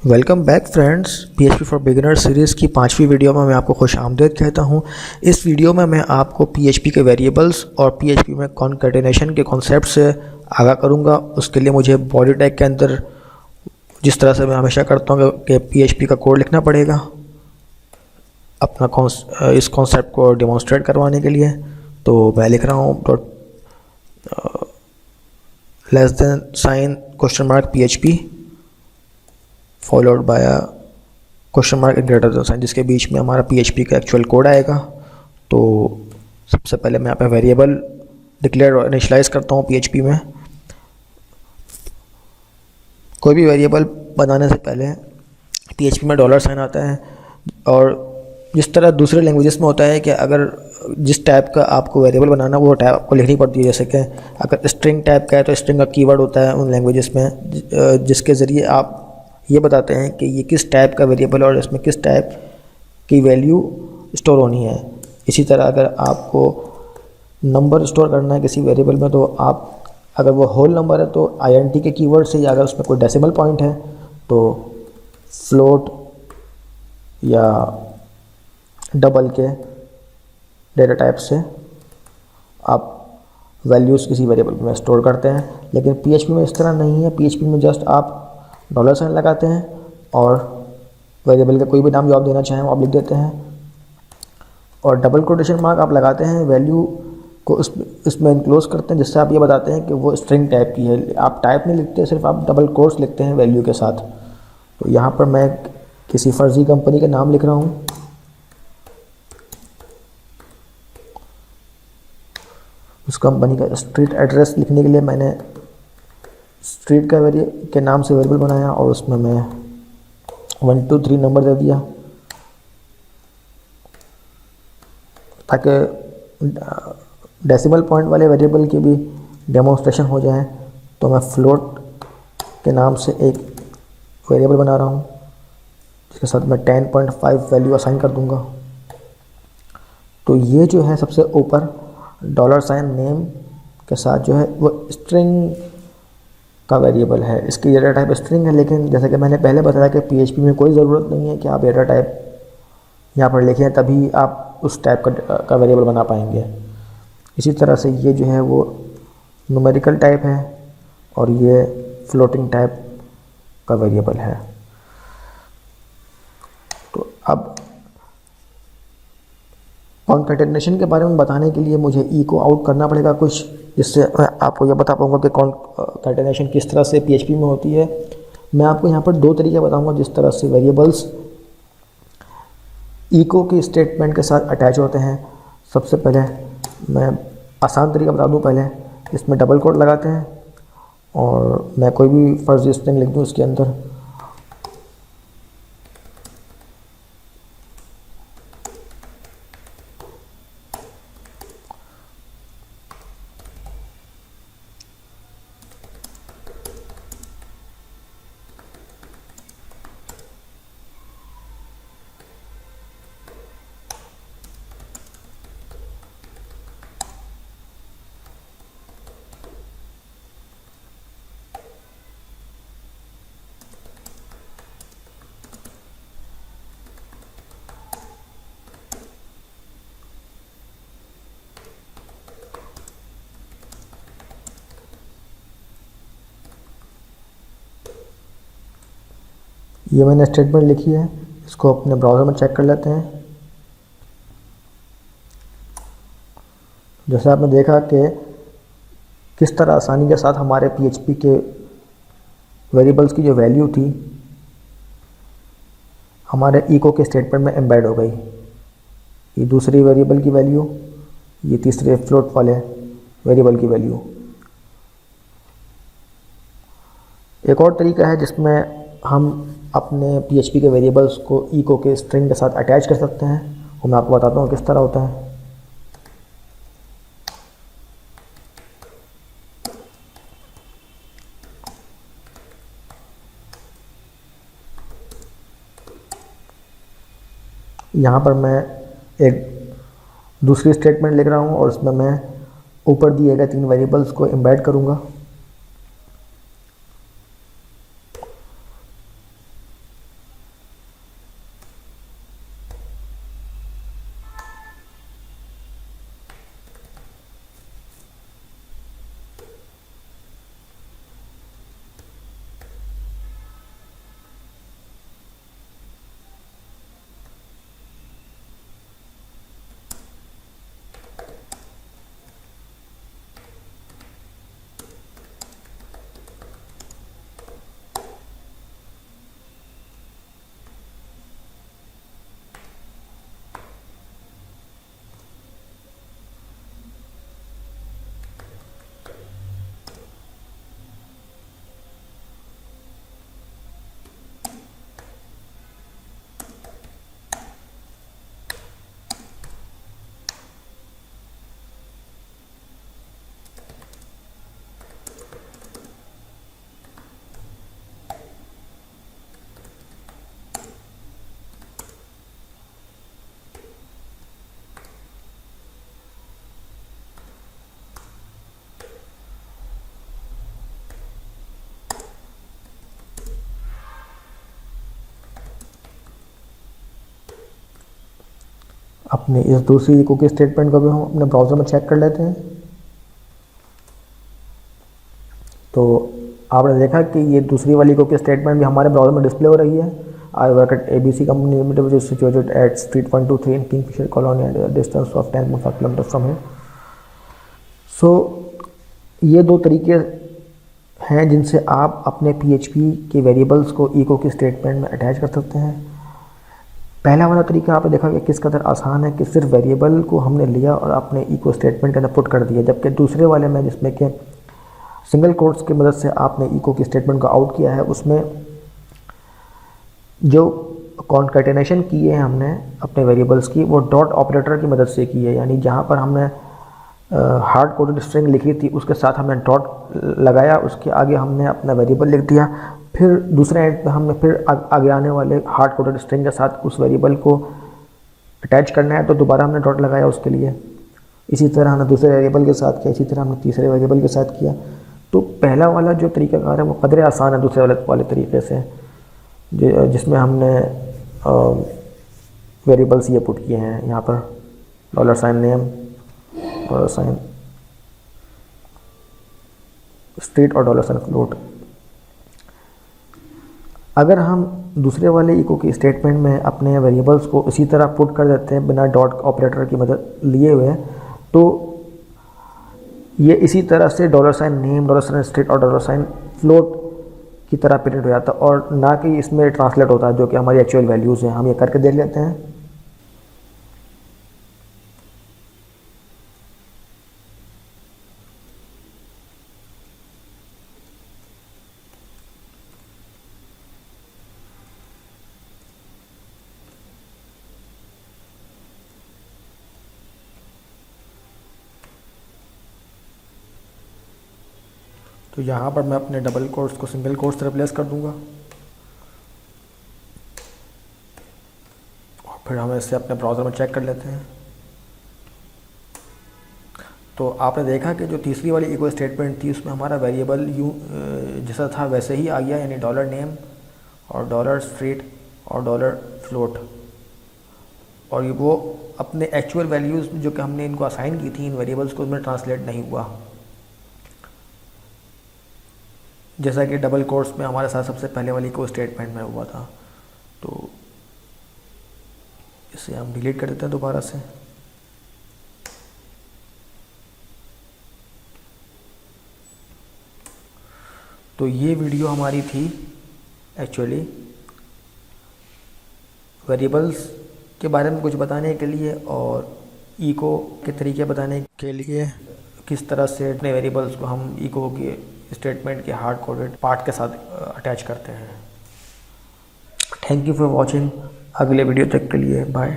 Welcome back friends. PHP for beginner series की 5वीं video में मैं आपको खुश आमदीद कहता हूं। इस वीडियो में मैं आपको PHP के वेरिएबल्स और PHP में कॉन्कैटिनेशन के कॉन्सेप्ट से आगाह करूंगा। उसके लिए मुझे बॉडी टैग के अंदर जिस तरह से मैं हमेशा करता हूं कि PHP का कोड लिखना पड़ेगा अपना इस कॉन्सेप्ट को डेमोन्स्ट्रेट करवाने के लिए। तो मैं लिख रहा हूँ less than sign question mark PHP followed by question mark greater than sign, जिसके बीच में हमारा PHP का एक्चुअल कोड आएगा। तो सबसे पहले मैं यहाँ पे वेरिएबल डिक्लेयर और इनिशियलाइज करता हूँ PHP में। कोई भी वेरिएबल बनाने से पहले PHP में डॉलर साइन आता है, और जिस तरह दूसरे लैंग्वेजेस में होता है कि अगर जिस टाइप का आपको वेरिएबल बनाना वो टाइप आपको लिखनी पड़ती है। जैसे कि अगर स्ट्रिंग टाइप का है तो स्ट्रिंग का कीवर्ड होता है उन लैंग्वेजेस में, जिसके ज़रिए आप ये बताते हैं कि ये किस टाइप का वेरिएबल और इसमें किस टाइप की वैल्यू स्टोर होनी है। इसी तरह अगर आपको नंबर स्टोर करना है किसी वेरिएबल में, तो आप अगर वो होल नंबर है तो INT के कीवर्ड से, या अगर उसमें कोई डेसिमल पॉइंट है तो फ्लोट या डबल के डेटा टाइप से आप वैल्यूज़ किसी वेरिएबल में स्टोर करते हैं। लेकिन PHP में इस तरह नहीं है। PHP में जस्ट आप डॉलर साइन लगाते हैं और वेरिएबल का कोई भी नाम जो आप देना चाहें वो आप लिख देते हैं, और डबल कोटेशन मार्क आप लगाते हैं, वैल्यू को इसमें इनक्लोज करते हैं, जिससे आप ये बताते हैं कि वो स्ट्रिंग टाइप की है। आप टाइप नहीं लिखते, सिर्फ आप डबल कोट्स लिखते हैं वैल्यू के साथ। तो यहाँ पर मैं किसी फर्जी कंपनी का नाम लिख रहा हूँ। उस कंपनी का स्ट्रीट एड्रेस लिखने के लिए मैंने स्ट्रीट के नाम से वेरिएबल बनाया, और उसमें मैं 1 2 3 नंबर दे दिया ताकि डेसिमल पॉइंट वाले वेरिएबल की भी डेमोन्स्ट्रेशन हो जाए। तो मैं फ्लोट के नाम से एक वेरिएबल बना रहा हूँ, जिसके साथ मैं 10.5 वैल्यू असाइन कर दूंगा। तो ये जो है सबसे ऊपर डॉलर साइन नेम के साथ जो है वो स्ट्रिंग का वेरिएबल है। इसकी डेटा टाइप स्ट्रिंग है, लेकिन जैसे कि मैंने पहले बताया कि PHP में कोई ज़रूरत नहीं है कि आप डेटा टाइप यहाँ पर लिखें तभी आप उस टाइप का वेरिएबल बना पाएंगे। इसी तरह से ये जो है वो न्यूमेरिकल टाइप है और ये फ्लोटिंग टाइप का वेरिएबल है। तो अब कॉन्कैटिनेशन के बारे में बताने के लिए मुझे को आउट करना पड़ेगा कुछ, जिससे मैं आपको यह बता पाऊंगा कि कॉन्कैटिनेशन किस तरह से PHP में होती है। मैं आपको यहाँ पर 2 तरीके बताऊंगा जिस तरह से वेरिएबल्स इको के स्टेटमेंट के साथ अटैच होते हैं। सबसे पहले मैं आसान तरीका बता दूँ। पहले इसमें डबल कोट लगाते हैं और मैं कोई भी फर्जी स्ट्रिंग लिख दूँ इसके अंदर, ये मैंने स्टेटमेंट लिखी है। इसको अपने ब्राउज़र में चेक कर लेते हैं। जैसे आपने देखा कि किस तरह आसानी के साथ हमारे PHP के वेरिएबल्स की जो वैल्यू थी हमारे इको के स्टेटमेंट में एम्बेड हो गई। ये दूसरी वेरिएबल की वैल्यू, ये तीसरे फ्लोट वाले वेरिएबल की वैल्यू। एक और तरीका है जिसमें हम अपने PHP के वेरिएबल्स को इको के स्ट्रिंग के साथ अटैच कर सकते हैं, वो मैं आपको बताता हूँ किस तरह होता है। यहाँ पर मैं एक दूसरी स्टेटमेंट लिख रहा हूँ और उसमें मैं ऊपर दिए गए 3 वेरिएबल्स को एम्बेड करूँगा। अपने इस दूसरी इको की स्टेटमेंट को भी हम अपने ब्राउज़र में चेक कर लेते हैं। तो आपने देखा कि ये दूसरी वाली इको की स्टेटमेंट भी हमारे ब्राउज़र में डिस्प्ले हो रही है। I work at ABC company limited which is situated at street 123 in Kingfisher colony at distance of 10.5 kilometre from here. So ये दो तरीके हैं जिनसे आप अपने PHP के वेरिएबल्स को इको की स्टेटमेंट में अटैच कर सकते हैं। पहला वाला तरीका आपने देखा कि किस कदर आसान है कि सिर्फ वेरिएबल को हमने लिया और अपने इको स्टेटमेंट के अंदर पुट कर दिया, जबकि दूसरे वाले में जिसमें कि सिंगल कोट्स की मदद से आपने इको की स्टेटमेंट को आउट किया है, उसमें जो कॉन्कैटिनेशन किए हैं हमने अपने वेरिएबल्स की वो डॉट ऑपरेटर की मदद से की है। यानी जहाँ पर हमने हार्ड कोडेड स्ट्रिंग लिखी थी उसके साथ हमने डॉट लगाया, उसके आगे हमने अपना वेरिएबल लिख दिया, फिर दूसरे एंड पे हमने फिर आगे आने वाले हार्ड कोडेड स्ट्रिंग के साथ उस वेरिएबल को अटैच करना है तो दोबारा हमने डॉट लगाया उसके लिए। इसी तरह हमने दूसरे वेरिएबल के साथ किया, इसी तरह हमने तीसरे वेरिएबल के साथ किया। तो पहला वाला जो तरीक़ाकार है वो कदरे आसान है दूसरे वाले तरीके से, जिसमें हमने वेरिएबल्स ये पुट किए हैं यहाँ पर $नेम, $स्ट्रीट और $फ्लोट। अगर हम दूसरे वाले इको की स्टेटमेंट में अपने वेरिएबल्स को इसी तरह पुट कर देते हैं बिना डॉट ऑपरेटर की मदद लिए हुए, तो ये इसी तरह से $नेम, $स्ट्रीट और $फ्लोट की तरह प्रिंट हो जाता है और ना कि इसमें ट्रांसलेट होता है जो कि हमारी एक्चुअल वैल्यूज़ हैं। हम ये करके देख लेते हैं। तो यहाँ पर मैं अपने डबल कोट्स को सिंगल कोट्स से रिप्लेस कर दूँगा और फिर हम इसे अपने ब्राउज़र में चेक कर लेते हैं। तो आपने देखा कि जो तीसरी वाली इको स्टेटमेंट थी उसमें हमारा वेरिएबल यूँ जैसा था वैसे ही आ गया, यानी $नेम और $स्ट्रीट और $फ्लोट, और ये वो अपने एक्चुअल वैल्यूज़ जो कि हमने इनको असाइन की थी इन वेरिएबल्स को, उसमें ट्रांसलेट नहीं हुआ, जैसा कि डबल कोट्स में हमारे साथ सबसे पहले वाली को स्टेटमेंट में हुआ था। तो इसे हम डिलीट कर देते हैं दोबारा से। तो ये वीडियो हमारी थी एक्चुअली वेरिएबल्स के बारे में कुछ बताने के लिए और इको के तरीके बताने के लिए, किस तरह से अपने वेरिएबल्स को हम इको के स्टेटमेंट के हार्ड कोडेड पार्ट के साथ अटैच करते हैं। Thank you for watching. अगले वीडियो तक के लिए बाय।